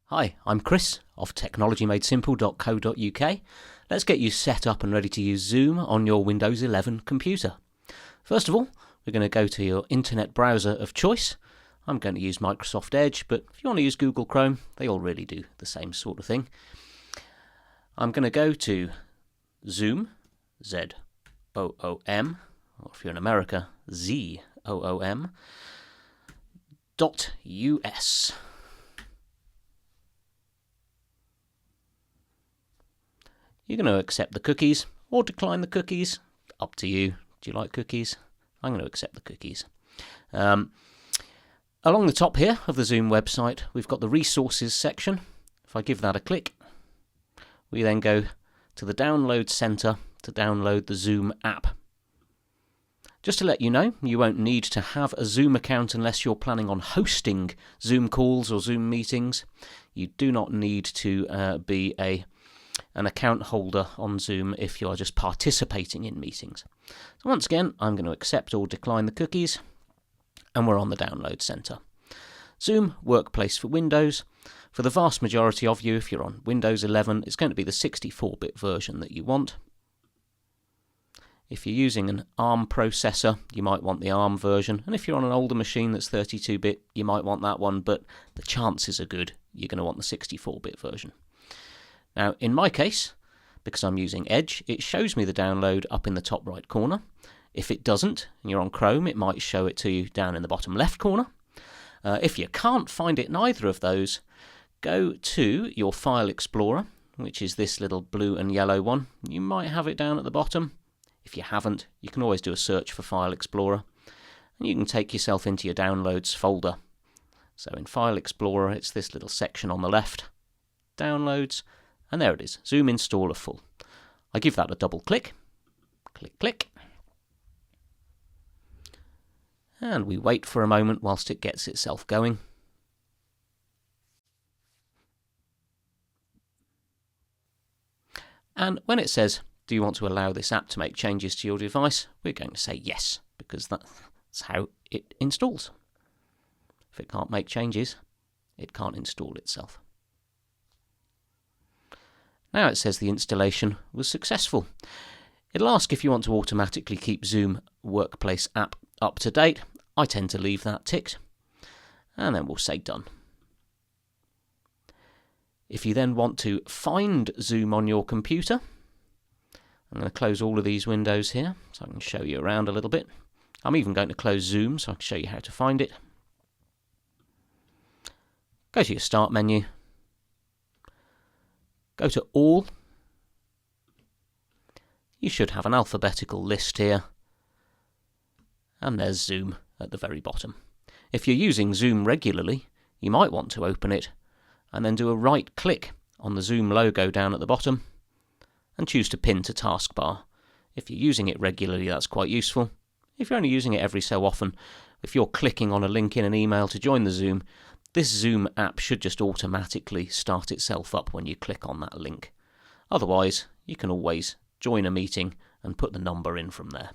Hi, I'm Chris of technologymadesimple.co.uk. Let's get you set up and ready to use Zoom on your Windows 11 computer. First of all, we're going to go to your internet browser of choice. I'm going to use Microsoft Edge, but if you want to use Google Chrome, they all really do the same sort of thing. I'm going to go to Zoom, Z-O-O-M, or if you're in America, Z-O-O-M, .us. You're going to accept the cookies or decline the cookies. Up to you. Do you like cookies? I'm going to accept the cookies. Along the top here of the Zoom website, we've got the resources section. If I give that a click, we then go to the download center to download the Zoom app. Just to let you know, you won't need to have a Zoom account unless you're planning on hosting Zoom calls or Zoom meetings. You do not need to be an account holder on Zoom if you are just participating in meetings. So once again, I'm going to accept or decline the cookies, and we're on the download center. Zoom Workplace for Windows. For the vast majority of you, if you're on Windows 11, it's going to be the 64-bit version that you want. If you're using an ARM processor, you might want the ARM version, and if you're on an older machine that's 32-bit, you might want that one, but the chances are good you're going to want the 64-bit version. Now, in my case, because I'm using Edge, it shows me the download up in the top right corner. If it doesn't, and you're on Chrome, it might show it to you down in the bottom left corner. If you can't find it in either of those, go to your File Explorer, which is this little blue and yellow one. You might have it down at the bottom. If you haven't, you can always do a search for File Explorer, and you can take yourself into your Downloads folder. So in File Explorer, it's this little section on the left, Downloads, and there it is, Zoom Installer Full. I give that a double click, click, and we wait for a moment whilst it gets itself going. And when it says, do you want to allow this app to make changes to your device, we're going to say yes, because that's how it installs. If it can't make changes, it can't install itself. Now it says the installation was successful. It'll ask if you want to automatically keep Zoom Workplace app up to date. I tend to leave that ticked, and then we'll say done. If you then want to find Zoom on your computer, I'm going to close all of these windows here so I can show you around a little bit. I'm even going to close Zoom so I can show you how to find it. Go to your Start menu. Go to All. You should have an alphabetical list here. And there's Zoom at the very bottom. If you're using Zoom regularly, you might want to open it and then do a right click on the Zoom logo down at the bottom and choose to pin to taskbar. If you're using it regularly, that's quite useful. If you're only using it every so often, if you're clicking on a link in an email to join the Zoom, this Zoom app should just automatically start itself up when you click on that link. Otherwise, you can always join a meeting and put the number in from there.